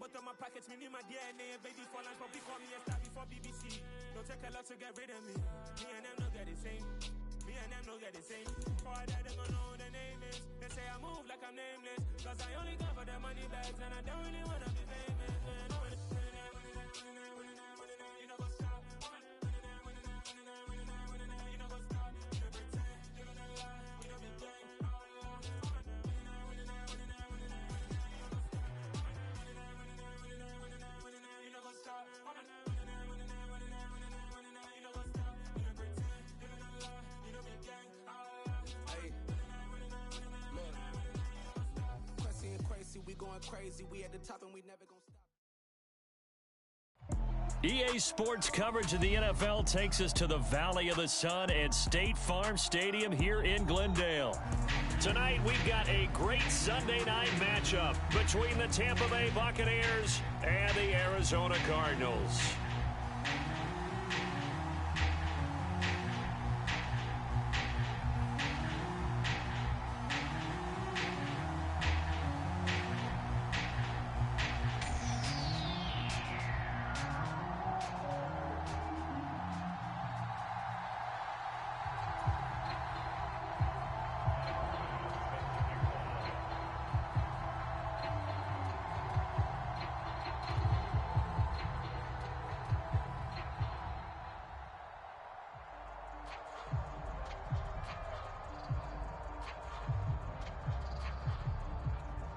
but on my pockets, me need my DNA. Baby for lunch, but call me a star before BBC. Don't take a lot to get rid of me. Me and them don't get the same. Me and them don't get the same. For that, they gon' know who the name is. They say I move like I'm nameless. Cause I only come for the money bags, and I don't really wanna be famous. You know what's up? You know what's up? You don't pretend, you don't lie, you don't be gang. You know what's up? We going crazy, we at the top and we never gonna stop. EA Sports coverage of the NFL takes us to the Valley of the Sun at State Farm Stadium here in Glendale. Tonight we've got a great Sunday night matchup between the Tampa Bay Buccaneers and the Arizona Cardinals.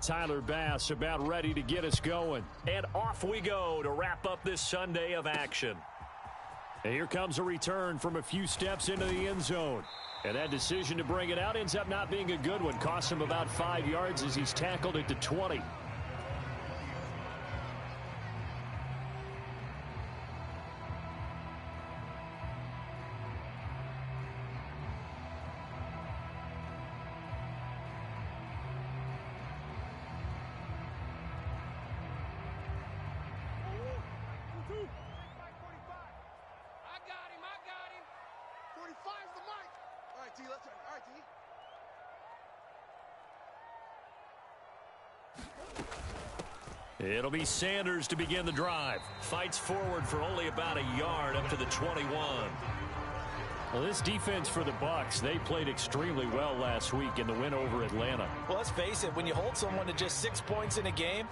Tyler Bass about ready to get us going. And off we go to wrap up this Sunday of action. And here comes a return from a few steps into the end zone. And that decision to bring it out ends up not being a good one. Costs him about 5 yards as he's tackled it to 20. It'll be Sanders to begin the drive. Fights forward for only about a yard up to the 21. Well, this defense for the Bucs, they played extremely well last week in the win over Atlanta. Well, let's face it, when you hold someone to just 6 points in a game,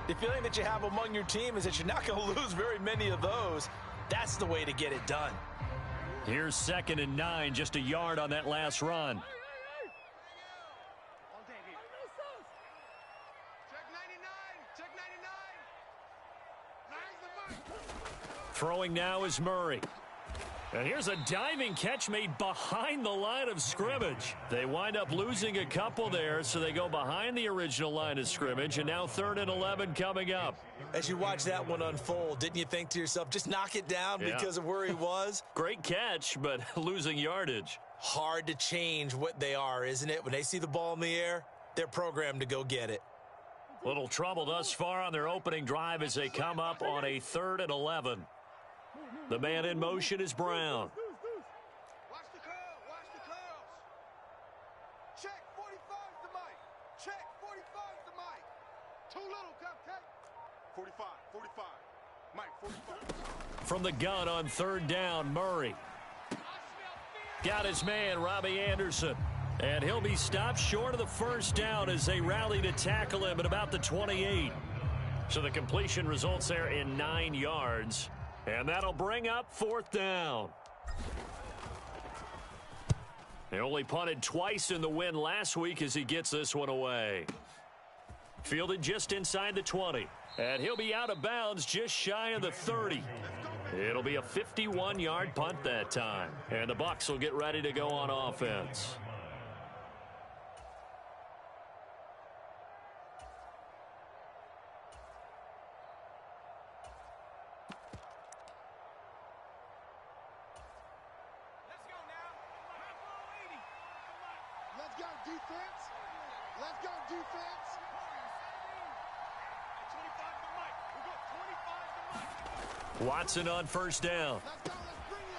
the feeling that you have among your team is that you're not going to lose very many of those. That's the way to get it done. Here's 2nd and 9, just a yard on that last run. Throwing now is Murray. And here's a diving catch made behind the line of scrimmage. They wind up losing a couple there, so they go behind the original line of scrimmage, and now 3rd and 11 coming up. As you watch that one unfold, didn't you think to yourself, just knock it down because of where he was? Great catch, but losing yardage. Hard to change what they are, isn't it? When they see the ball in the air, they're programmed to go get it. Little trouble thus far on their opening drive as they come up on a 3rd and 11. The man in motion is Brown. Watch the curl. Watch the curls. Check 45's the mic. Check 45's the mic. Too little, cupcake. 45. 45. Mike, 45. From the gun on 3rd down, Murray. Got his man, Robbie Anderson. And he'll be stopped short of the 1st down as they rally to tackle him at about the 28. So the completion results there in 9 yards. And that'll bring up 4th down. They only punted twice in the win last week as he gets this one away. Fielded just inside the 20. And he'll be out of bounds just shy of the 30. It'll be a 51-yard punt that time. And the Bucs will get ready to go on offense. Watson on 1st down.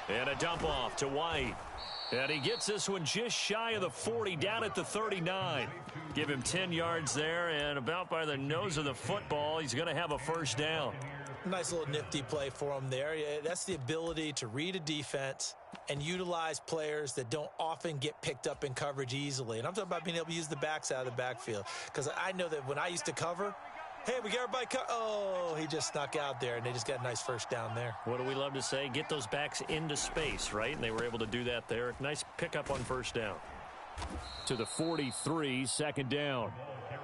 And a dump off to White. And he gets this one just shy of the 40, down at the 39. Give him 10 yards there, and about by the nose of the football, he's going to have a first down. Nice little nifty play for him there. That's the ability to read a defense and utilize players that don't often get picked up in coverage easily. And I'm talking about being able to use the backs out of the backfield. Because I know that when I used to cover, hey, we got everybody oh, he just snuck out there, and they just got a nice first down there. What do we love to say? Get those backs into space, right? And they were able to do that there. Nice pickup on first down. To the 43, second down.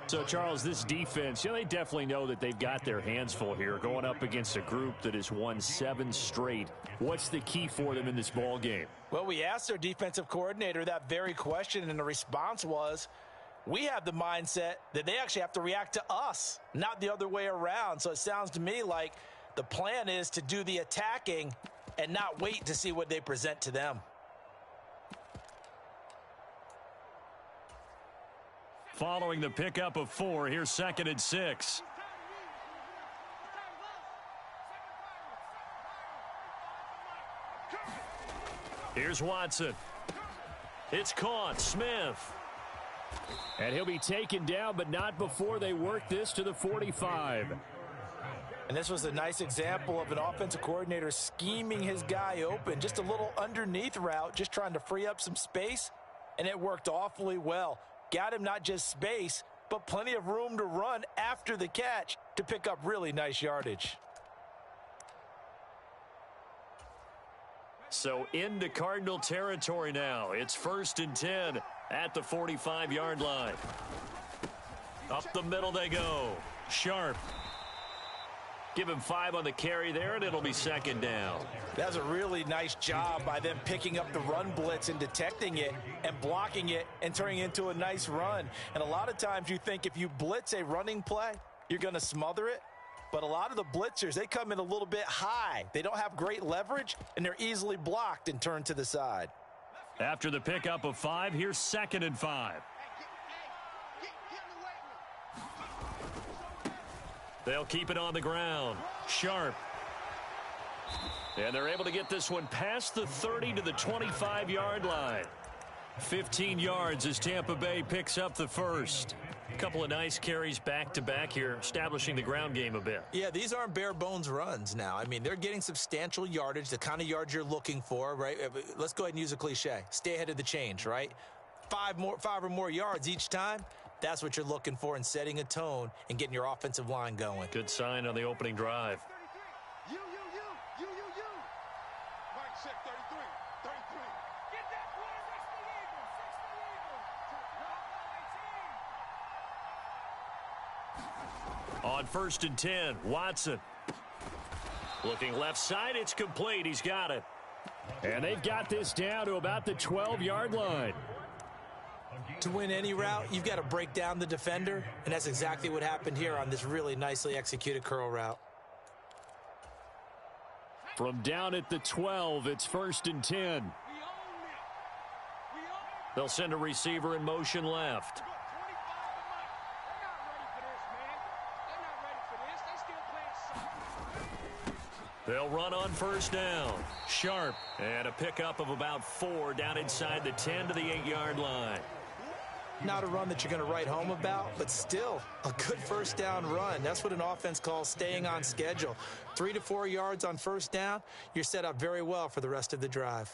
So, Charles, this defense, they definitely know that they've got their hands full here going up against a group that has won 7 straight. What's the key for them in this ball game? Well, we asked their defensive coordinator that very question, and the response was, we have the mindset that they actually have to react to us, not the other way around. So it sounds to me like the plan is to do the attacking and not wait to see what they present to them. Following the pickup of 4, here's 2nd and 6. Here's Watson. It's caught. Smith. And he'll be taken down, but not before they work this to the 45. And this was a nice example of an offensive coordinator scheming his guy open. Just a little underneath route, just trying to free up some space, and it worked awfully well. Got him not just space, but plenty of room to run after the catch to pick up really nice yardage. So into Cardinal territory now. It's 1st and 10 at the 45-yard line. Up the middle they go. Sharp. Give him 5 on the carry there, and it'll be 2nd down. That's a really nice job by them picking up the run blitz and detecting it and blocking it and turning it into a nice run. And a lot of times you think if you blitz a running play, you're going to smother it. But a lot of the blitzers, they come in a little bit high. They don't have great leverage, and they're easily blocked and turned to the side. After the pickup of 5, here's 2nd and 5. They'll keep it on the ground. Sharp. And they're able to get this one past the 30 to the 25-yard line. 15 yards as Tampa Bay picks up the first. A couple of nice carries back-to-back here, establishing the ground game a bit. Yeah, these aren't bare-bones runs now. I mean, they're getting substantial yardage, the kind of yards you're looking for, right? Let's go ahead and use a cliche. Stay ahead of the change, right? 5 or more yards each time. That's what you're looking for in setting a tone and getting your offensive line going. Good sign on the opening drive. You. Mike check 33. Get that boy, rush the Eagles. On 1st and 10, Watson. Looking left side, it's complete. He's got it. And they've got this down to about the 12-yard line. To win any route, you've got to break down the defender, and that's exactly what happened here on this really nicely executed curl route. From down at the 12, it's 1st and 10. They'll send a receiver in motion left. They'll run on 1st down. Sharp. And a pickup of about 4 down inside the 10 to the 8-yard line. Not a run that you're going to write home about, but still a good 1st down run. That's what an offense calls staying on schedule. 3 to 4 yards on 1st down, you're set up very well for the rest of the drive.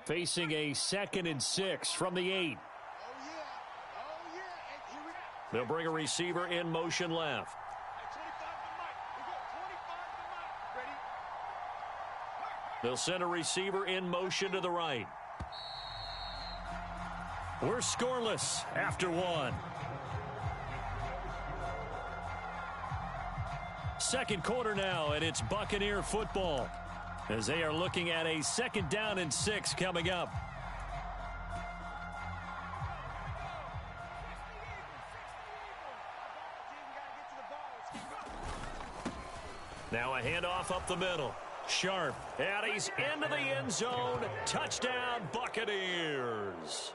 Facing a 2nd and 6 from the 8. They'll bring a receiver in motion left. They'll send a receiver in motion to the right. We're scoreless after 1. Second quarter now, and it's Buccaneer football as they are looking at a 2nd down and 6 coming up. Now a handoff up the middle. Sharp, and he's into the end zone. Touchdown, Buccaneers.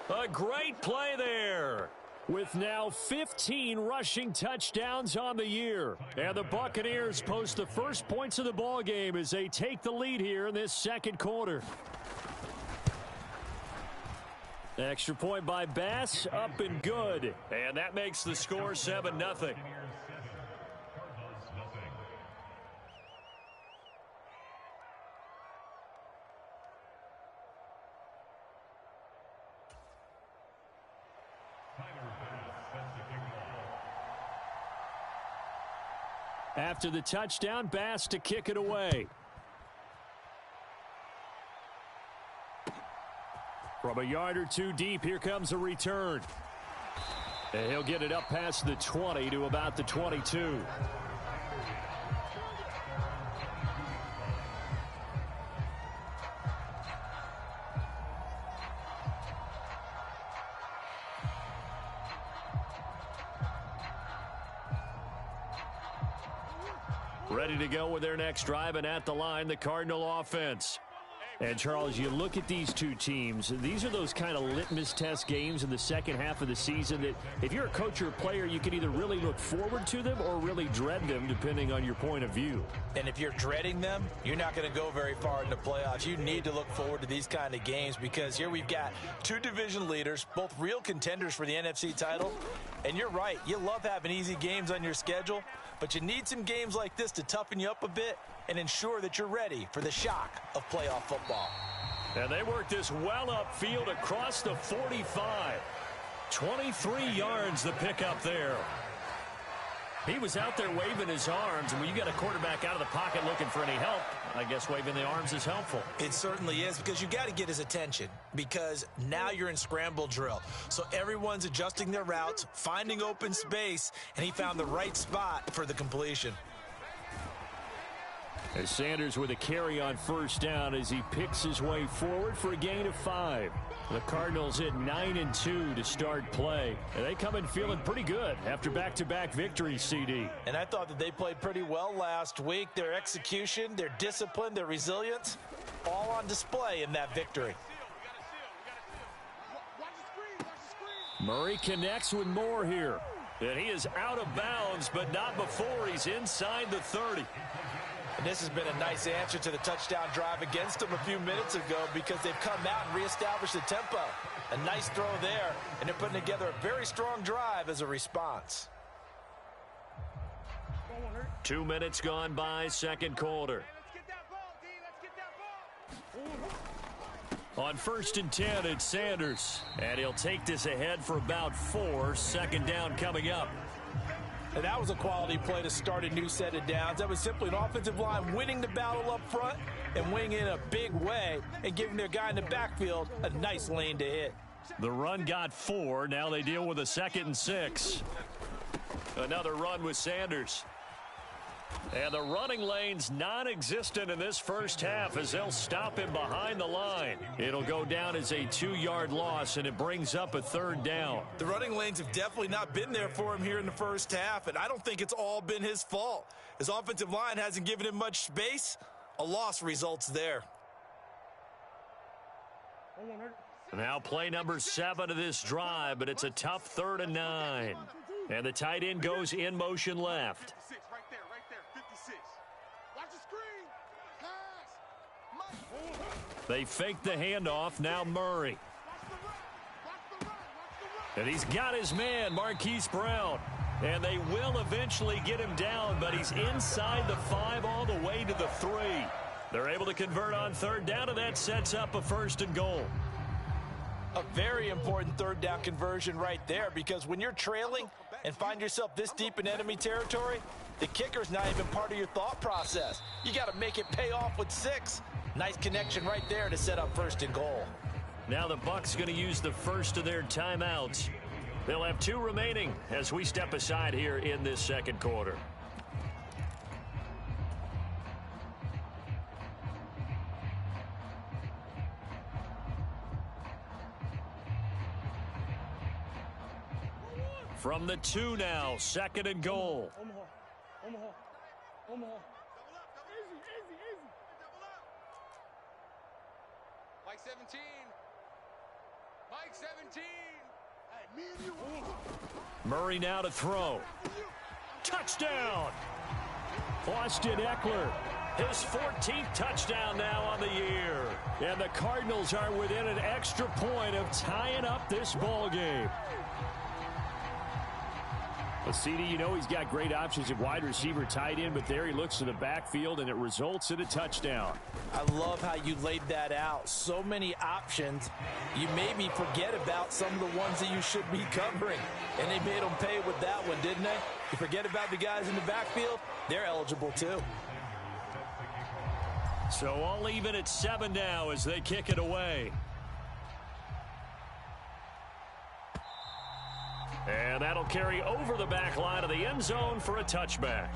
A great play there. with now 15 rushing touchdowns on the year. And the Buccaneers post the first points of the ball game as they take the lead here in this second quarter. Extra point by Bass, up and good. And that makes the score 7-0. After the touchdown, Bass to kick it away. From a yard or two deep, here comes a return. And he'll get it up past the 20 to about the 22. Ready to go with their next drive, and at the line, the Cardinal offense. And, Charles, you look at these two teams, these are those kind of litmus test games in the second half of the season that if you're a coach or a player, you can either really look forward to them or really dread them, depending on your point of view. And if you're dreading them, you're not going to go very far in the playoffs. You need to look forward to these kind of games because here we've got two division leaders, both real contenders for the NFC title. And you're right, you love having easy games on your schedule, but you need some games like this to toughen you up a bit and ensure that you're ready for the shock of playoff football. And they work this well upfield across the 45. 23 yards the pickup there. He was out there waving his arms, and when you got a quarterback out of the pocket looking for any help, I guess waving the arms is helpful. It certainly is, because you got to get his attention, because now you're in scramble drill. So everyone's adjusting their routes, finding open space, and he found the right spot for the completion. As Sanders with a carry on first down as he picks his way forward for a gain of 5. The Cardinals hit 9-2 to start play. And they come in feeling pretty good after back-to-back victories, CD. And I thought that they played pretty well last week. Their execution, their discipline, their resilience, all on display in that victory. Murray connects with more here. And he is out of bounds, but not before he's inside the 30. And this has been a nice answer to the touchdown drive against them a few minutes ago because they've come out and reestablished the tempo. A nice throw there, and they're putting together a very strong drive as a response. 2 minutes gone by, second quarter. On 1st and 10, it's Sanders. And he'll take this ahead for about 4. Second down coming up. And that was a quality play to start a new set of downs. That was simply an offensive line winning the battle up front and winning in a big way and giving their guy in the backfield a nice lane to hit. The run got 4. Now they deal with a 2nd and 6. Another run with Sanders. And the running lane's non-existent in this first half as they'll stop him behind the line. It'll go down as a 2-yard loss, and it brings up a 3rd down. The running lanes have definitely not been there for him here in the first half, and I don't think it's all been his fault. His offensive line hasn't given him much space. A loss results there. Now play number 7 of this drive, but it's a tough 3rd and 9. And the tight end goes in motion left. They fake the handoff. Now Murray. And he's got his man, Marquise Brown. And they will eventually get him down, but he's inside the 5 all the way to the 3. They're able to convert on 3rd down, and that sets up a 1st and goal. A very important 3rd down conversion right there, because when you're trailing and find yourself this deep in enemy territory, the kicker's not even part of your thought process. You got to make it pay off with 6. Nice connection right there to set up 1st and goal. Now the Bucs going to use the first of their timeouts. They'll have 2 remaining as we step aside here in this second quarter. From the 2 now, 2nd and goal. Omaha. Easy. Mike 17. Murray now to throw. Touchdown! Austin Eckler, his 14th touchdown now on the year. And the Cardinals are within an extra point of tying up this ball game. Well, CD, you know he's got great options at wide receiver, tight end, but there he looks to the backfield, and it results in a touchdown. I love how you laid that out. So many options. You maybe forget about some of the ones that you should be covering. And they made them pay with that one, didn't they? You forget about the guys in the backfield, they're eligible too. So all even at 7 now as they kick it away. And that'll carry over the back line of the end zone for a touchback.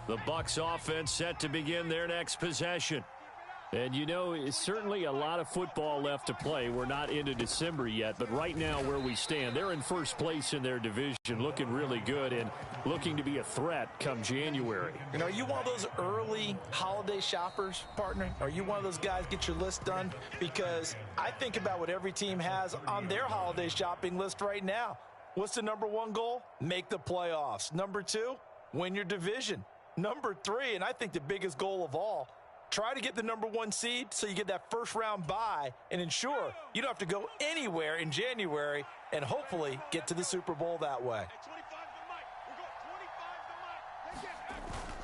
The Bucs offense set to begin their next possession. And you know, it's certainly a lot of football left to play. We're not into December yet, but right now where we stand, they're in first place in their division, looking really good and looking to be a threat come January. You know, are you one of those early holiday shoppers, partner? Are you one of those guys get your list done? Because I think about what every team has on their holiday shopping list right now. What's the number one goal? Make the playoffs. Number 2, win your division. Number 3, and I think the biggest goal of all, try to get the number 1 seed so you get that first round bye and ensure you don't have to go anywhere in January and hopefully get to the Super Bowl that way.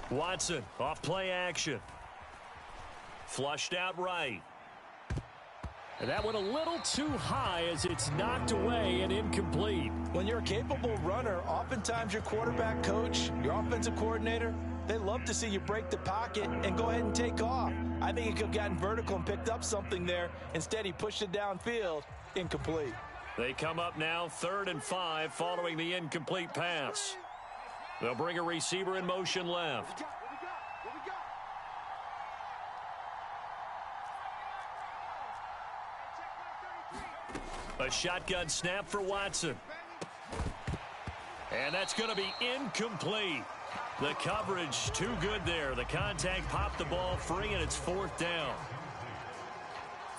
Watson off play action. Flushed out right. And that went a little too high as it's knocked away and incomplete. When you're a capable runner, oftentimes your quarterback coach, your offensive coordinator, they love to see you break the pocket and go ahead and take off. I think he could have gotten vertical and picked up something there. Instead, he pushed it downfield, incomplete. They come up now 3rd and 5 following the incomplete pass. They'll bring a receiver in motion left. A shotgun snap for Watson. And that's going to be incomplete. The coverage too good there. The contact popped the ball free, and it's 4th down.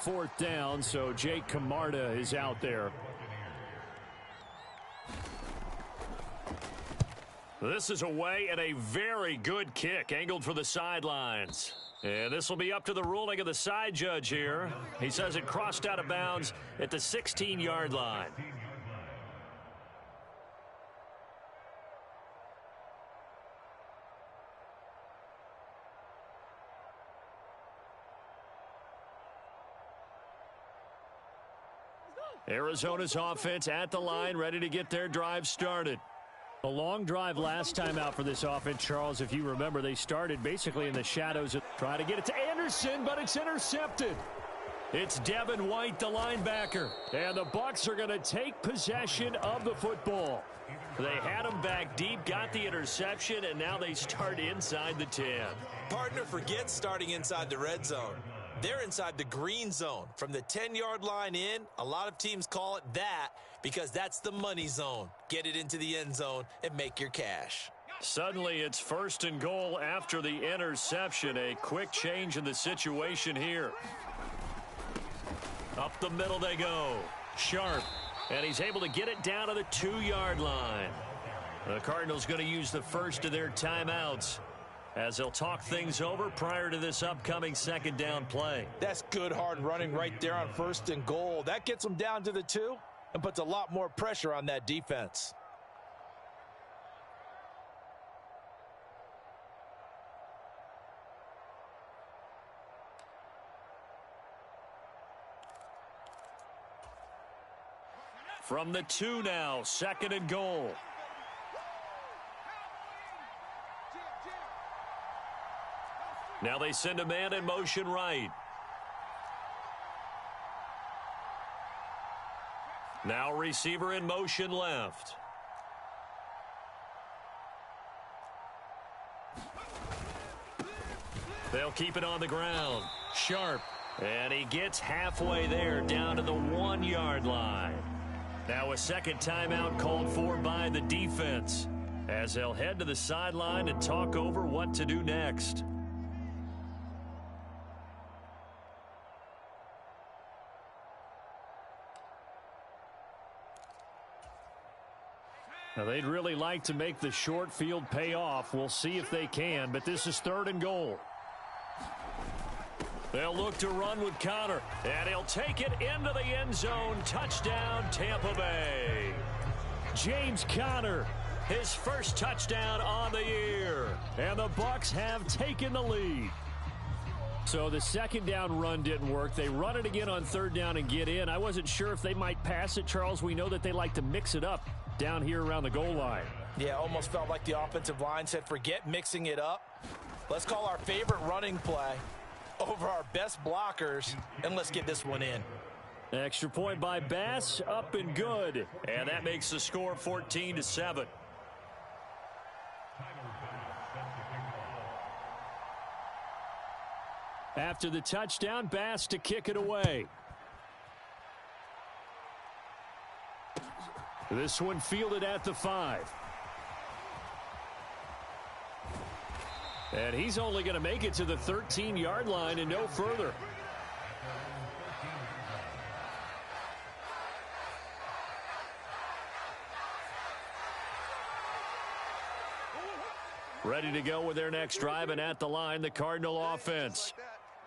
4th down, so Jake Camarda is out there. This is away and a very good kick angled for the sidelines. And this will be up to the ruling of the side judge here. He says it crossed out of bounds at the 16-yard line. Arizona's offense at the line, ready to get their drive started. A long drive last time out for this offense, Charles. If you remember, they started basically in the shadows. Try to get it to Anderson, but it's intercepted. It's Devin White, the linebacker. And the Bucs are going to take possession of the football. They had him back deep, got the interception, and now they start inside the 10. Partner, forget starting inside the red zone. They're inside the green zone. From the 10-yard line in, a lot of teams call it that because that's the money zone. Get it into the end zone and make your cash. Suddenly, it's 1st and goal after the interception. A quick change in the situation here. Up the middle they go. Sharp. And he's able to get it down to the 2-yard line. The Cardinals going to use the first of their timeouts as they'll talk things over prior to this upcoming 2nd down play. That's good hard running right there on 1st and goal. That gets them down to the 2 and puts a lot more pressure on that defense. From the 2 now, 2nd and goal. Now they send a man in motion right. Now receiver in motion left. They'll keep it on the ground. Sharp. And he gets halfway there down to the 1-yard line. Now a second timeout called for by the defense as they'll head to the sideline and talk over what to do next. Now, they'd really like to make the short field pay off. We'll see if they can, but this is 3rd and goal. They'll look to run with Connor, and he'll take it into the end zone. Touchdown, Tampa Bay. James Conner, his first touchdown on the year, and the Bucs have taken the lead. So the 2nd down run didn't work. They run it again on 3rd down and get in. I wasn't sure if they might pass it, Charles. We know that they like to mix it up down here around the goal line. Yeah, almost felt like the offensive line said, forget mixing it up. Let's call our favorite running play over our best blockers, and let's get this one in. Extra point by Bass, up and good. And that makes the score 14-7. After the touchdown, Bass to kick it away. This one fielded at the 5. And he's only going to make it to the 13-yard line and no further. Ready to go with their next drive, and at the line, the Cardinal offense.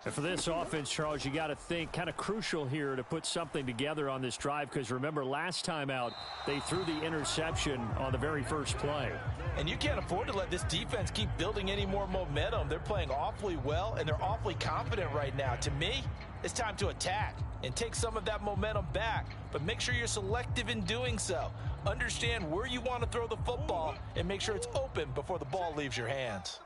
And for this offense, Charles, you got to think kind of crucial here to put something together on this drive, because remember, last time out, they threw the interception on the very first play. And you can't afford to let this defense keep building any more momentum. They're playing awfully well, and they're awfully confident right now. To me, it's time to attack and take some of that momentum back, but make sure you're selective in doing so. Understand where you want to throw the football and make sure it's open before the ball leaves your hands.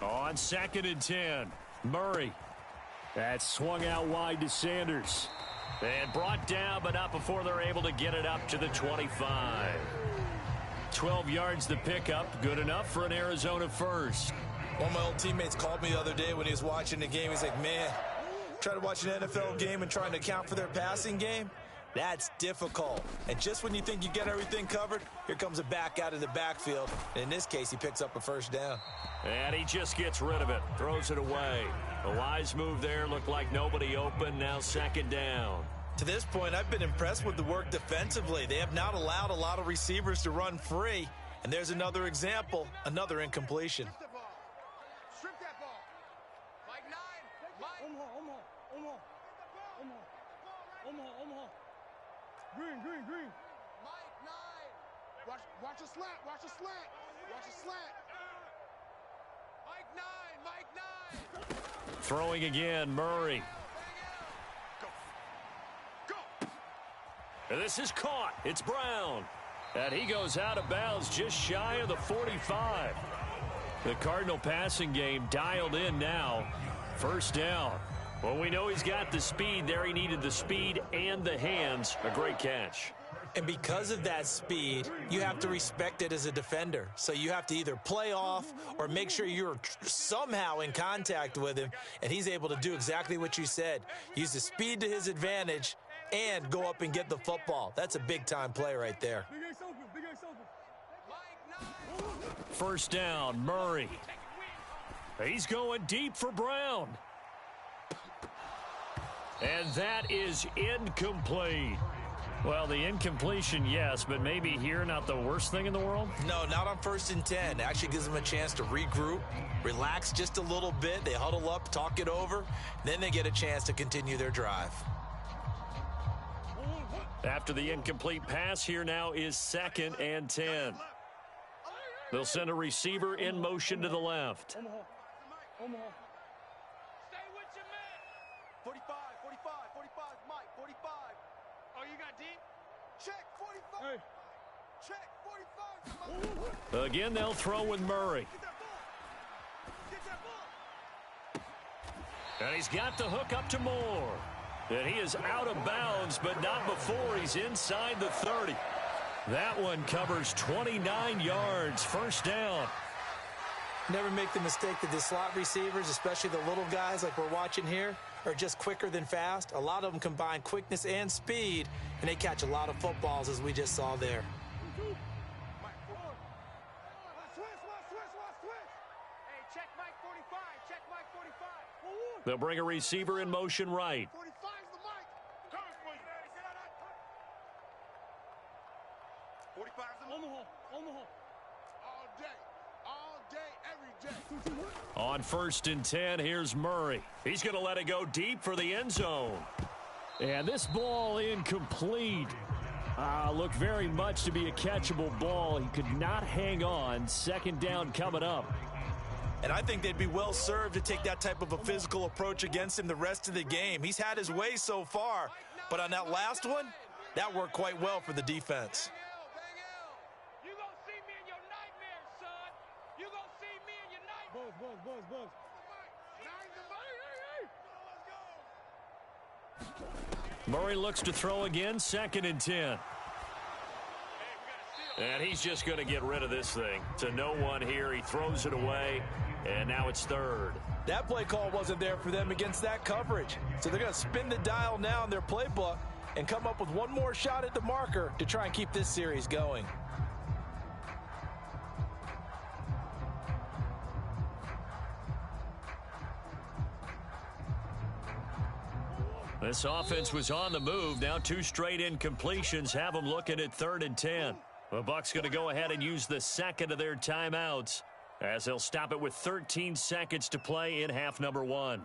On 2nd and 10, Murray. That swung out wide to Sanders. And brought down, but not before they're able to get it up to the 25. 12 yards the pickup. Good enough for an Arizona first. One of my old teammates called me the other day when he was watching the game. He's like, man, trying to watch an NFL game and trying to account for their passing game? That's difficult. And just when you think you get everything covered, here comes a back out of the backfield. And in this case, he picks up a first down. And he just gets rid of it, throws it away. A wise move there, looked like nobody open, now 2nd down. To this point, I've been impressed with the work defensively. They have not allowed a lot of receivers to run free. And there's another example, another incompletion. Strip that ball. Mike 9. Omaha. Green. Mike 9. Watch a slant. Watch a slant. Mike 9. Throwing again, Murray. And this is caught. It's Brown. And he goes out of bounds just shy of the 45. The Cardinal passing game dialed in now. First down. Well, we know he's got the speed there. He needed the speed and the hands. A great catch. And because of that speed, you have to respect it as a defender. So you have to either play off or make sure you're somehow in contact with him. And he's able to do exactly what you said. Use the speed to his advantage and go up and get the football. That's a big-time play right there. First down, Murray. He's going deep for Brown. And that is incomplete. Well, the incompletion, yes, but maybe here not the worst thing in the world? No, not on 1st and 10. It actually gives them a chance to regroup, relax just a little bit. They huddle up, talk it over. Then they get a chance to continue their drive. After the incomplete pass, here now is 2nd and 10. They'll send a receiver in motion to the left. Omaha. Stay with your man. 45, Mike, 45. Oh, you got deep? Check 45. Hey. Check 45. Again, they'll throw with Murray. Get that ball. And he's got the hook up to Moore. And he is out of bounds, but not before he's inside the 30. That one covers 29 yards. First down. Never make the mistake that the slot receivers, especially the little guys like we're watching here, are just quicker than fast. A lot of them combine quickness and speed, and they catch a lot of footballs, as we just saw there. They'll bring a receiver in motion right. 45 on the hole. All day, every day. On 1st and 10, here's Murray. He's going to let it go deep for the end zone. And this ball incomplete. Looked very much to be a catchable ball. He could not hang on. 2nd down coming up. And I think they'd be well served to take that type of a physical approach against him the rest of the game. He's had his way so far, but on that last one, that worked quite well for the defense. You gonna see me in your nightmares, son. You gonna see me in your nightmares. Murray looks to throw again, 2nd and 10. And he's just going to get rid of this thing. To no one here. He throws it away, and now it's 3rd. That play call wasn't there for them against that coverage. So they're going to spin the dial now in their playbook and come up with one more shot at the marker to try and keep this series going. This offense was on the move. Now 2 straight incompletions have them looking at 3rd and 10. The Bucs going to go ahead and use the 2nd of their timeouts as they'll stop it with 13 seconds to play in half number 1.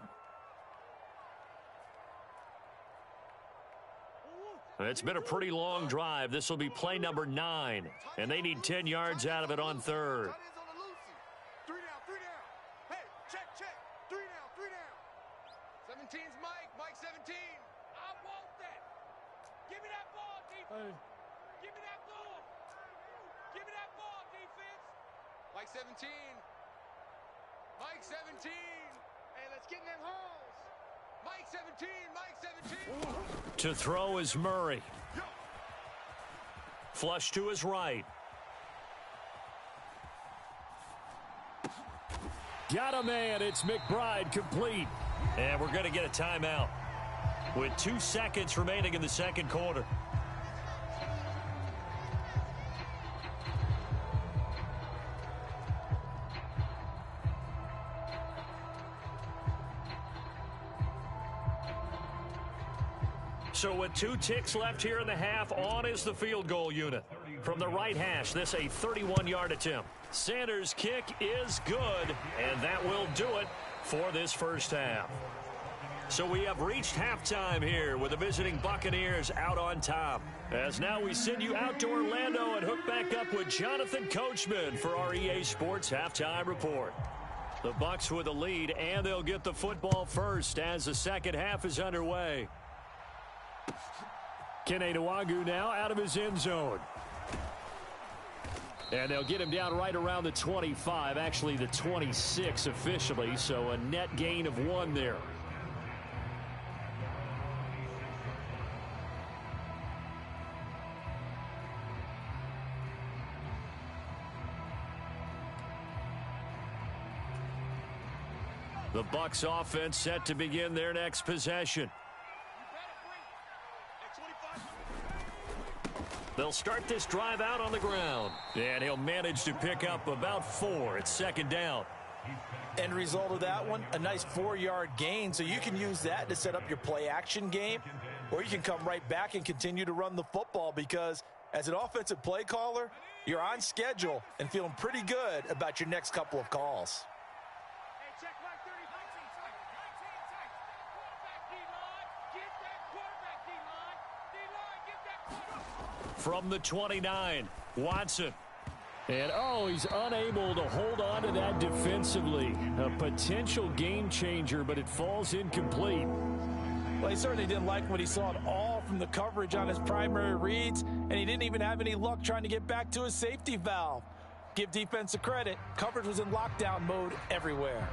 It's been a pretty long drive. This will be play number 9, and they need 10 yards out of it on 3rd. 3 down. Hey, check. 3 down. 17's Mike 17. I want that. Give me that ball, defense. Give me that ball. Give me that ball, defense. Mike 17. Hey, let's get in them holes. Mike 17. To throw is Murray. Flush to his right. Got a man. It's McBride complete. And we're going to get a timeout with 2 seconds remaining in the 2nd quarter. So with 2 ticks left here in the half, on is the field goal unit. From the right hash, this a 31-yard attempt. Sanders' kick is good, and that will do it for this first half. So we have reached halftime here with the visiting Buccaneers out on top. As now we send you out to Orlando and hook back up with Jonathan Coachman for our EA Sports Halftime Report. The Bucs with the lead, and they'll get the football first as the 2nd half is underway. Kene Nwangwu now out of his end zone. And they'll get him down right around the 25, actually the 26 officially, so a net gain of 1 there. The Bucs offense set to begin their next possession. They'll start this drive out on the ground, and he'll manage to pick up about 4. It's 2nd down. End result of that one, a nice 4-yard gain, so you can use that to set up your play-action game, or you can come right back and continue to run the football because as an offensive play caller, you're on schedule and feeling pretty good about your next couple of calls. From the 29, Watson. And, he's unable to hold on to that defensively. A potential game changer, but it falls incomplete. Well, he certainly didn't like what he saw at all from the coverage on his primary reads, and he didn't even have any luck trying to get back to his safety valve. Give defense a credit. Coverage was in lockdown mode everywhere.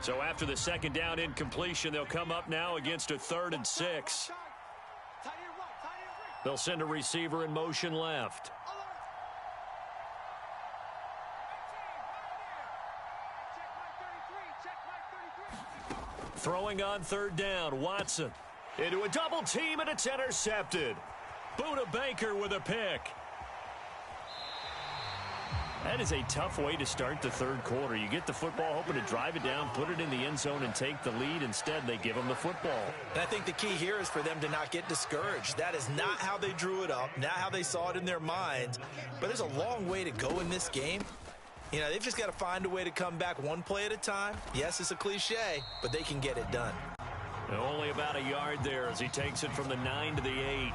So after the 2nd down incompletion, they'll come up now against a 3rd and 6. They'll send a receiver in motion left. Throwing on 3rd down, Watson. Into a double team, and it's intercepted. Buda Baker with a pick. that is a tough way to start the third quarter. You get the football, hoping to drive it down, put it in the end zone, and take the lead. Instead, they give them the football. And I think the key here is for them to not get discouraged. That is not how they drew it up, not how they saw it in their minds. But there's a long way to go in this game. You know, they've just got to find a way to come back one play at a time. Yes, it's a cliche, but they can get it done. And only about a yard there as he takes it from the 9 to the 8.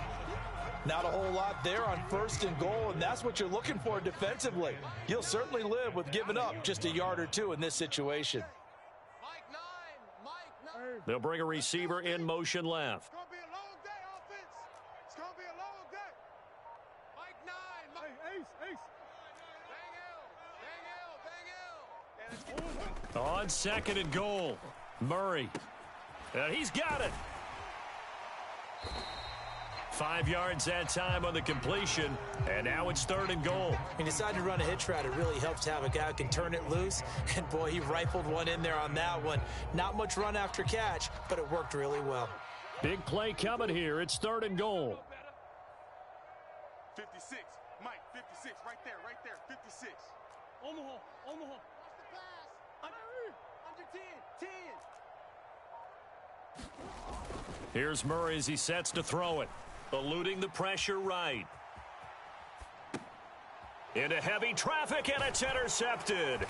Not a whole lot there on 1st and goal, and that's what you're looking for defensively. You'll certainly live with giving up just a yard or two in this situation. They'll bring a receiver in motion left. It's going to be a long day, offense. It's going to be a long day. Mike 9. Hey, Ace. Bang L. On 2nd and goal, Murray. And he's got it. 5 yards that time on the completion, and now it's 3rd and goal. He decided to run a hitch route. It really helps to have a guy who can turn it loose, and boy, he rifled one in there on that one. Not much run after catch, but it worked really well. Big play coming here. It's 3rd and goal. 56. Mike, 56. Right there. 56. Omaha. Watch the pass. Under 10. Here's Murray as he sets to throw it. Eluding the pressure right. Into heavy traffic, and it's intercepted.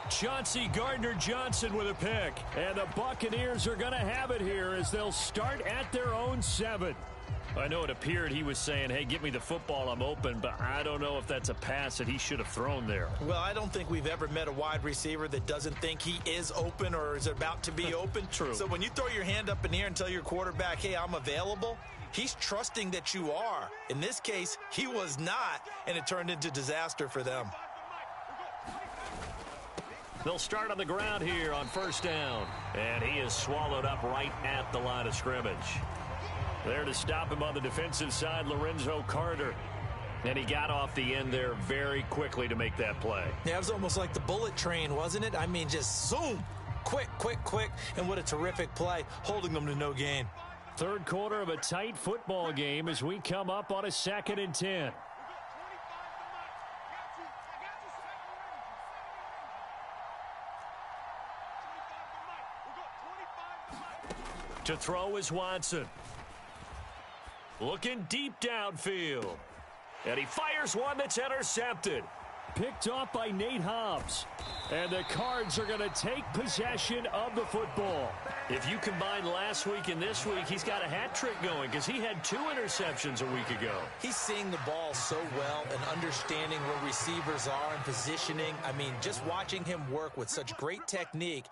Chauncey Gardner-Johnson with a pick. And the Buccaneers are going to have it here as they'll start at their own 7. I know it appeared he was saying, hey, give me the football, I'm open, but I don't know if that's a pass that he should have thrown there. Well, I don't think we've ever met a wide receiver that doesn't think he is open or is about to be open. True. So when you throw your hand up in the air and tell your quarterback, hey, I'm available, he's trusting that you are. In this case, he was not, and it turned into disaster for them. They'll start on the ground here on 1st down, and he is swallowed up right at the line of scrimmage. There to stop him on the defensive side, Lorenzo Carter. And he got off the end there very quickly to make that play. Yeah, it was almost like the bullet train, wasn't it? I mean, just zoom. Quick. And what a terrific play, holding them to no gain. 3rd quarter of a tight football game as we come up on a 2nd and 10. To throw is Watson. Looking deep downfield. And he fires one that's intercepted. Picked off by Nate Hobbs. And the Cards are going to take possession of the football. If you combine last week and this week, he's got a hat trick going because he had 2 interceptions a week ago. He's seeing the ball so well and understanding where receivers are and positioning. I mean, just watching him work with such great technique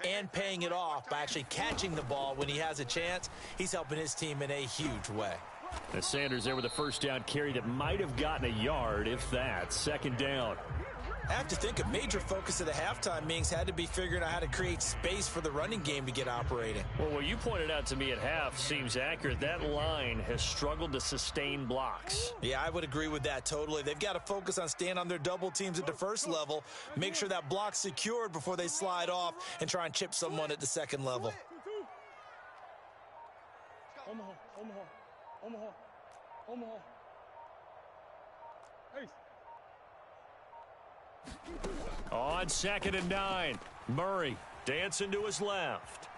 and paying it off by actually catching the ball when he has a chance, he's helping his team in a huge way. As Sanders there with a 1st down carry that might have gotten a yard, if that. 2nd down. I have to think a major focus of the halftime meetings had to be figuring out how to create space for the running game to get operating. Well, what you pointed out to me at half seems accurate. That line has struggled to sustain blocks. Yeah, I would agree with that totally. They've got to focus on staying on their double teams at the 1st level, make sure that block's secured before they slide off and try and chip someone at the 2nd level. Omaha. Ace. On 2nd and 9, Murray dancing to his left.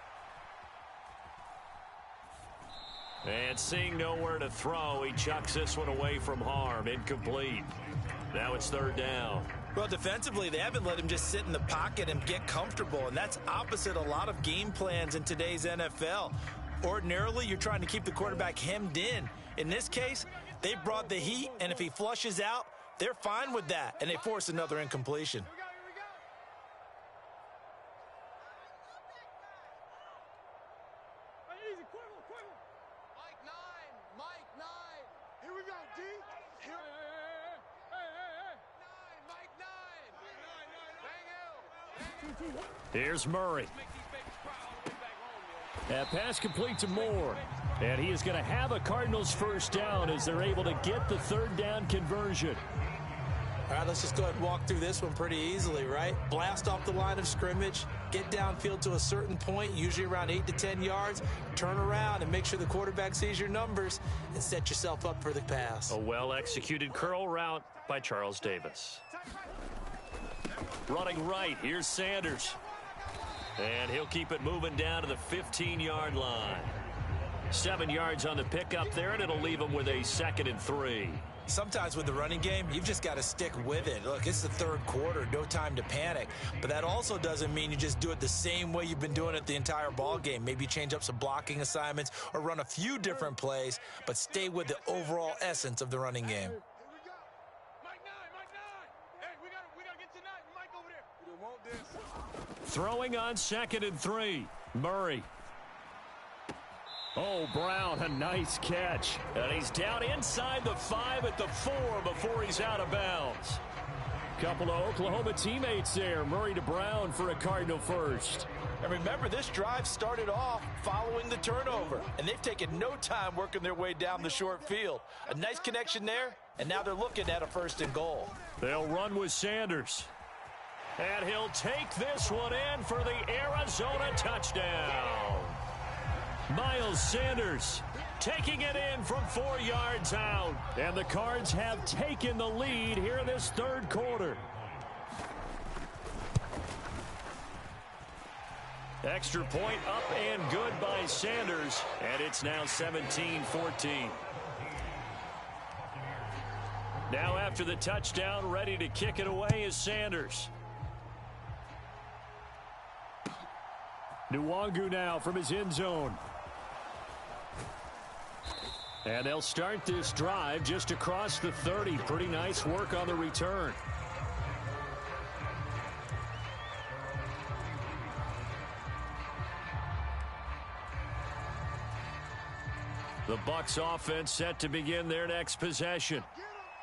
And seeing nowhere to throw, he chucks this one away from harm. Incomplete. Now it's 3rd down. Well, defensively, they haven't let him just sit in the pocket and get comfortable, and that's opposite a lot of game plans in today's NFL. Ordinarily, you're trying to keep the quarterback hemmed in. In this case, they brought the heat, and if he flushes out, they're fine with that, and they force another incompletion. Mike 9. Here we go, D. Here. Mike 9. Bang L. Here's Murray. That pass complete to Moore. And he is going to have a Cardinals 1st down as they're able to get the 3rd down conversion. All right, let's just go ahead and walk through this one pretty easily, right? Blast off the line of scrimmage, get downfield to a certain point, usually around 8 to 10 yards, turn around and make sure the quarterback sees your numbers and set yourself up for the pass. A well-executed curl route by Charles Davis. Running right, here's Sanders. And he'll keep it moving down to the 15-yard line. 7 yards on the pickup there, and it'll leave him with a 2nd and 3. Sometimes with the running game, you've just got to stick with it. Look, it's the third quarter, no time to panic. But that also doesn't mean you just do it the same way you've been doing it the entire ball game. Maybe change up some blocking assignments or run a few different plays, but stay with the overall essence of the running game. Throwing on 2nd and 3. Murray. Oh, Brown, a nice catch. And he's down inside the 5 at the 4 before he's out of bounds. Couple of Oklahoma teammates there. Murray to Brown for a Cardinal first. And remember, this drive started off following the turnover, and they've taken no time working their way down the short field. A nice connection there, and now they're looking at a 1st and goal. They'll run with Sanders. And he'll take this one in for the Arizona touchdown. Miles Sanders taking it in from 4 yards out. And the Cards have taken the lead here in this third quarter. Extra point up and good by Sanders. And it's now 17-14. Now after the touchdown, ready to kick it away is Sanders. Nwangu now from his end zone. And they'll start this drive just across the 30. Pretty nice work on the return. The Bucs offense set to begin their next possession.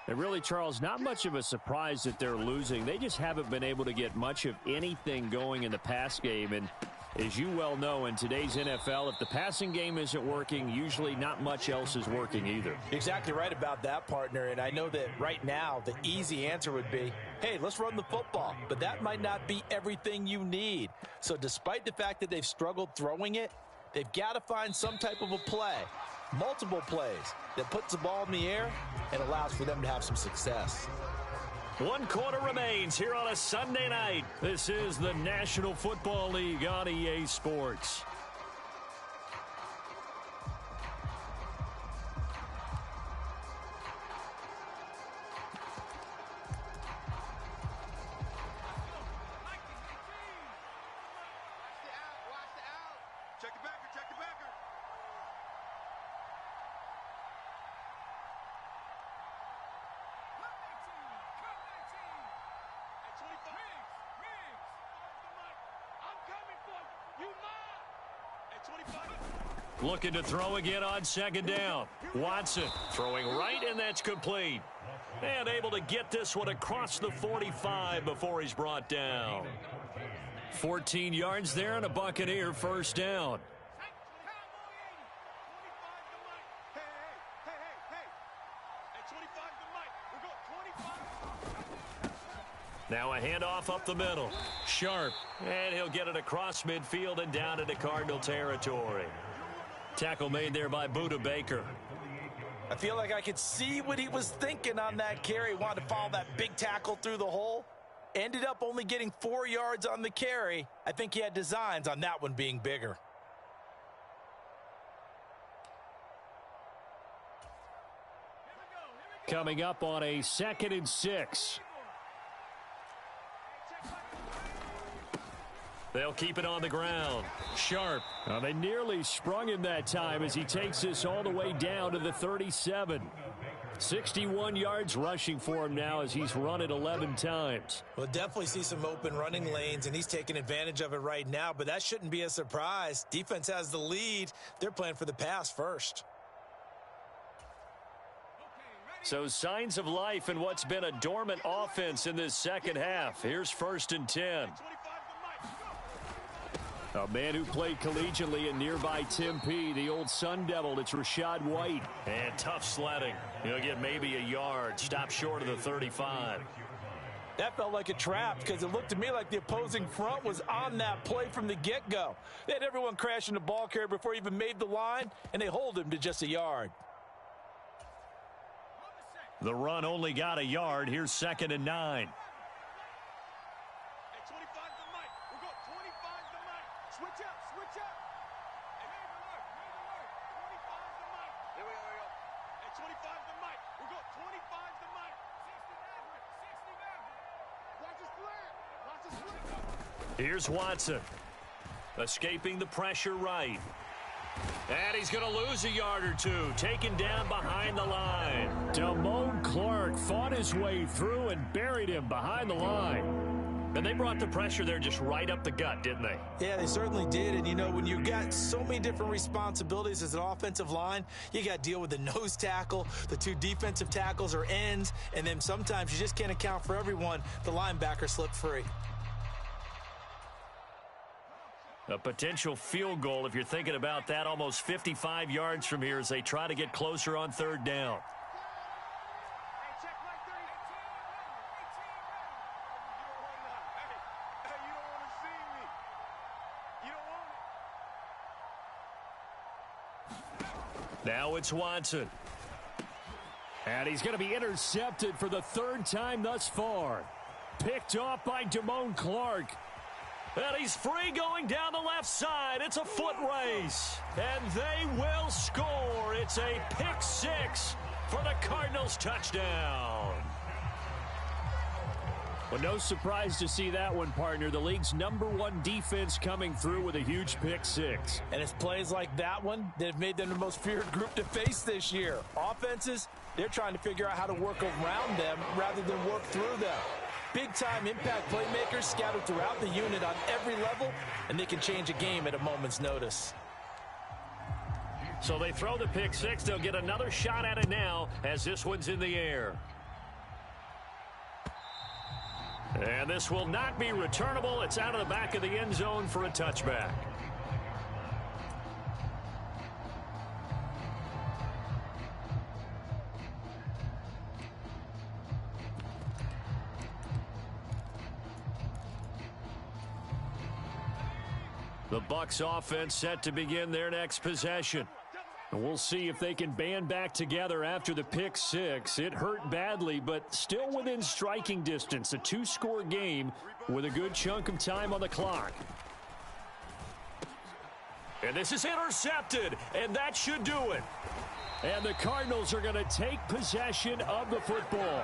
And really, Charles, not much of a surprise that they're losing. They just haven't been able to get much of anything going in the pass game. And as you well know, in today's NFL, if the passing game isn't working, usually not much else is working either. Exactly right about that, partner. And I know that right now the easy answer would be, hey, let's run the football. But that might not be everything you need. So despite the fact that they've struggled throwing it, they've got to find some type of a play, multiple plays, that puts the ball in the air and allows for them to have some success. 1 quarter remains here on a Sunday night. This is the National Football League on EA Sports. Check the backer, check the backer. Looking to throw again on 2nd down. Watson throwing right, and that's complete. And able to get this one across the 45 before he's brought down. 14 yards there and a Buccaneer first down. Now a handoff up the middle. Sharp. And he'll get it across midfield and down into Cardinal territory. Tackle made there by Budda Baker. I feel like I could see what he was thinking on that carry. Wanted to follow that big tackle through the hole. Ended up only getting 4 yards on the carry. I think he had designs on that one being bigger. Coming up on a 2nd and 6. They'll keep it on the ground. Sharp. They nearly sprung him that time as he takes this all the way down to the 37. 61 yards rushing for him now as he's run it 11 times. We'll definitely see some open running lanes, and he's taking advantage of it right now, but that shouldn't be a surprise. Defense has the lead. They're playing for the pass first. So signs of life in what's been a dormant offense in this second half. Here's 1st and 10. A man who played collegiately in nearby Tempe, the old Sun Devil, it's Rachaad White. And tough sledding. He'll get maybe a yard. Stop short of the 35. That felt like a trap because it looked to me like the opposing front was on that play from the get-go. They had everyone crashing the ball carrier before he even made the line, and they hold him to just a yard. The run only got a yard. Here's 2nd and 9. Here's Watson. Escaping the pressure right. And he's going to lose a yard or two. Taken down behind the line. Damone Clark fought his way through and buried him behind the line. And they brought the pressure there just right up the gut, didn't they? Yeah, they certainly did. And, you know, when you've got so many different responsibilities as an offensive line, you got to deal with the nose tackle, the two defensive tackles or ends, and then sometimes you just can't account for everyone. The linebacker slipped free. A potential field goal, if you're thinking about that, almost 55 yards from here as they try to get closer on third down. Now it's Watson. And he's going to be intercepted for the third time thus far. Picked off by Damone Clark. And he's free going down the left side. It's a foot race. And they will score. It's a pick six for the Cardinals touchdown. Well, no surprise to see that one, partner. The league's #1 defense coming through with a huge pick six. And it's plays like that one that have made them the most feared group to face this year. Offenses, they're trying to figure out how to work around them rather than work through them. Big-time impact playmakers scattered throughout the unit on every level, and they can change a game at a moment's notice. So they throw the pick six. They'll get another shot at it now as this one's in the air. And this will not be returnable. It's out of the back of the end zone for a touchback. The Bucs offense set to begin their next possession. And we'll see if they can band back together after the pick six. It hurt badly, but still within striking distance. A two-score game with a good chunk of time on the clock. And this is intercepted, and that should do it. And the Cardinals are going to take possession of the football.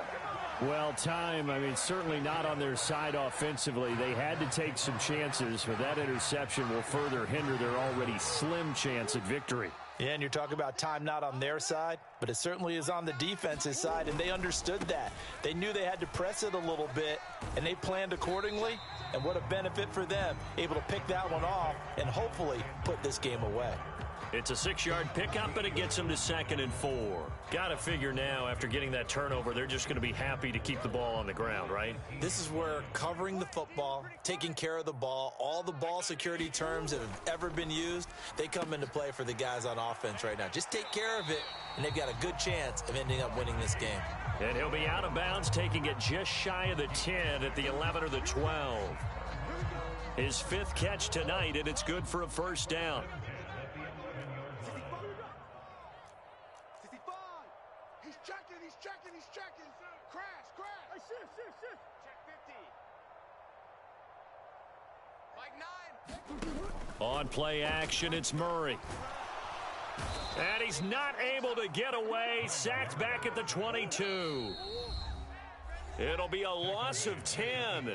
Well, time, certainly not on their side offensively. They had to take some chances, but that interception will further hinder their already slim chance at victory. Yeah, and you're talking about time not on their side, but it certainly is on the defense's side, and they understood that. They knew they had to press it a little bit, and they planned accordingly, and what a benefit for them, able to pick that one off and hopefully put this game away. It's a 6-yard pickup, and it gets them to 2nd and 4. Got to figure now, after getting that turnover, they're just going to be happy to keep the ball on the ground, right? This is where covering the football, taking care of the ball, all the ball security terms that have ever been used, they come into play for the guys on offense right now. Just take care of it, and they've got a good chance of ending up winning this game. And he'll be out of bounds, taking it just shy of the 10 at the 11 or the 12. His 5th catch tonight, and it's good for a first down. He's checking. Crash. Hey, shift. Check 50. Mike 9. On play action, it's Murray. And he's not able to get away. Sacked back at the 22. It'll be a loss of 10.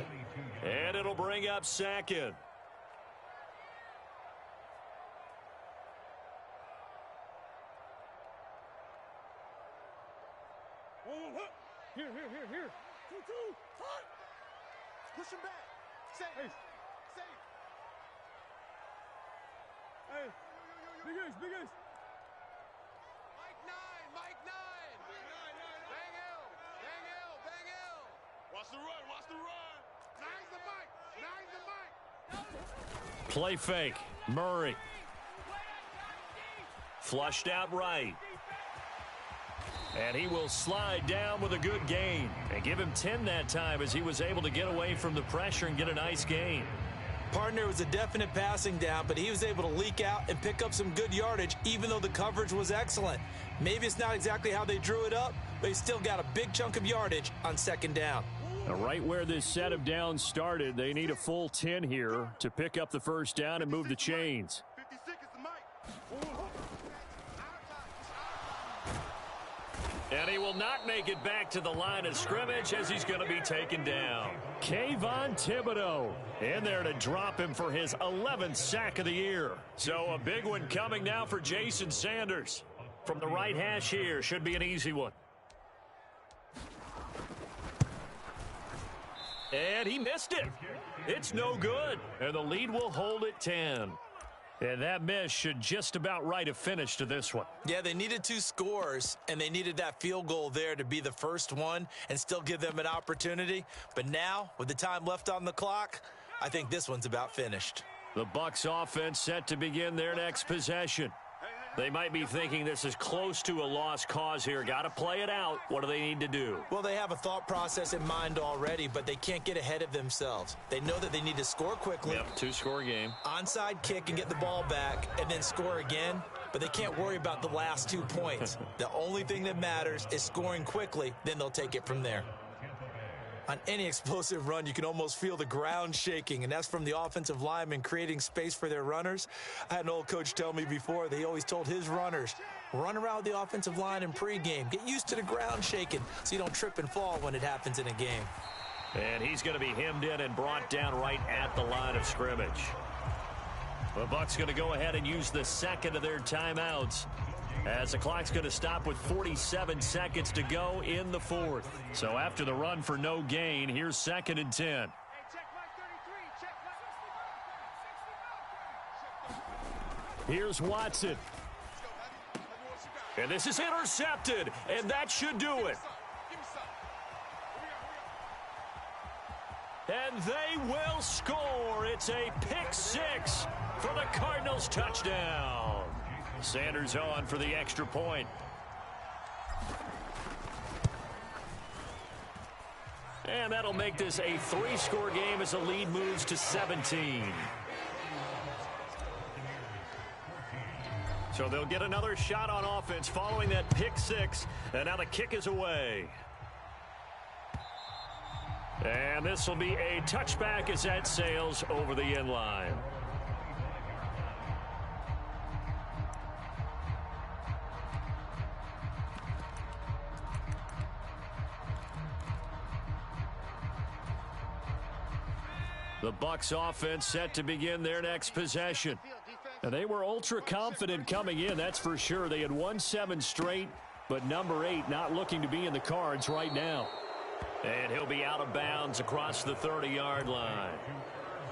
And it'll bring up 2nd. Here. 2-2. Hot. Push him back. Safe. Hey. Big Ace. Mike 9. Bang L. Watch the run. Nine's the Mike. Play fake. Murray. Flushed out right. And he will slide down with a good gain. And give him 10 that time as he was able to get away from the pressure and get a nice gain. Partner was a definite passing down, but he was able to leak out and pick up some good yardage, even though the coverage was excellent. Maybe it's not exactly how they drew it up, but he still got a big chunk of yardage on 2nd down. Now, right where this set of downs started, they need a full 10 here to pick up the first down and move the chains. 56 is the Mike. And he will not make it back to the line of scrimmage as he's going to be taken down. Kayvon Thibodeau in there to drop him for his 11th sack of the year. So a big one coming now for Jason Sanders. From the right hash here, should be an easy one. And he missed it. It's no good. And the lead will hold at 10. And that miss should just about write a finish to this one. Yeah, they needed 2 scores, and they needed that field goal there to be the first one and still give them an opportunity. But now, with the time left on the clock, I think this one's about finished. The Bucs offense set to begin their next possession. They might be thinking this is close to a lost cause here. Got to play it out. What do they need to do? Well, they have a thought process in mind already, but they can't get ahead of themselves. They know that they need to score quickly. Yep, 2-score game. Onside kick and get the ball back and then score again, but they can't worry about the last 2 points. The only thing that matters is scoring quickly, then they'll take it from there. On any explosive run, you can almost feel the ground shaking, and that's from the offensive linemen creating space for their runners. I had an old coach tell me before, they always told his runners, run around with the offensive line in pregame. Get used to the ground shaking so you don't trip and fall when it happens in a game. And he's going to be hemmed in and brought down right at the line of scrimmage. The Bucs going to go ahead and use the second of their timeouts, as the clock's going to stop with 47 seconds to go in the 4th. So after the run for no gain, here's 2nd and 10. Here's Watson. And this is intercepted, and that should do it. And they will score. It's a pick 6 for the Cardinals touchdown. Sanders on for the extra point. And that'll make this a 3-score game as the lead moves to 17. So they'll get another shot on offense following that pick 6. And now the kick is away. And this will be a touchback as that sails over the end line. The Bucs offense set to begin their next possession. And they were ultra confident coming in, that's for sure. They had won 7 straight, but number 8 not looking to be in the cards right now. And he'll be out of bounds across the 30-yard line.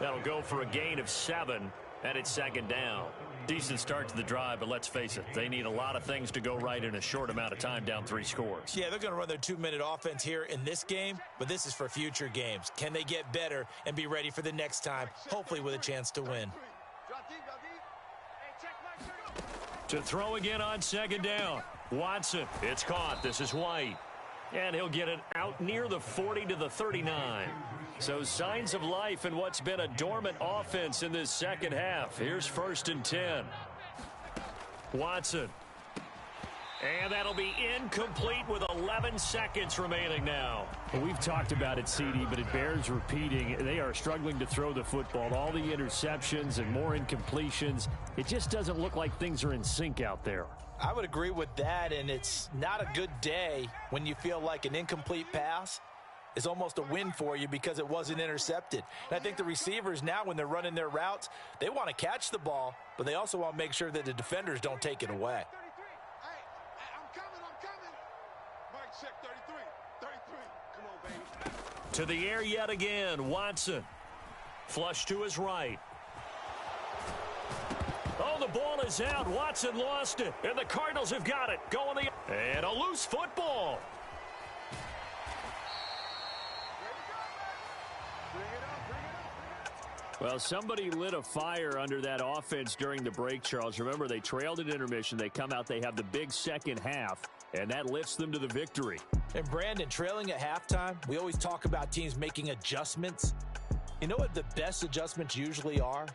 That'll go for a gain of 7, and it's 2nd down. Decent start to the drive, but let's face it, they need a lot of things to go right in a short amount of time, down 3 scores. Yeah, they're going to run their 2-minute offense here in this game, but this is for future games. Can they get better and be ready for the next time, hopefully with a chance to win? To throw again on 2nd down. Watson, it's caught. This is White. And he'll get it out near the 40 to the 39. So signs of life in what's been a dormant offense in this second half. Here's 1st and 10. Watson. And that'll be incomplete with 11 seconds remaining now. Well, we've talked about it, CD, but it bears repeating. They are struggling to throw the football. All the interceptions and more incompletions. It just doesn't look like things are in sync out there. I would agree with that, and it's not a good day when you feel like an incomplete pass is almost a win for you because it wasn't intercepted. And I think the receivers now, when they're running their routes, they want to catch the ball, but they also want to make sure that the defenders don't take it away. To the air yet again, Watson. Flush to his right. Oh, the ball is out. Watson lost it, and the Cardinals have got it. Going the... And a loose football. Well, somebody lit a fire under that offense during the break, Charles. Remember, they trailed at intermission. They come out, they have the big second half, and that lifts them to the victory. And Brandon, trailing at halftime, we always talk about teams making adjustments. You know what the best adjustments usually are?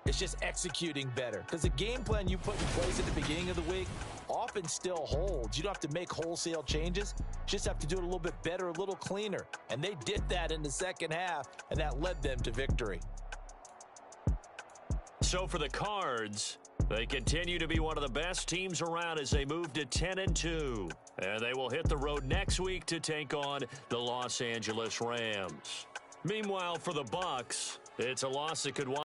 It's just executing better. Because the game plan you put in place at the beginning of the week often still holds. You don't have to make wholesale changes. You just have to do it a little bit better, a little cleaner. And they did that in the second half, and that led them to victory. So for the Cards, They continue to be one of the best teams around as they move to 10-2. And they will hit the road next week to take on the Los Angeles Rams. Meanwhile, for the Bucs, it's a loss that could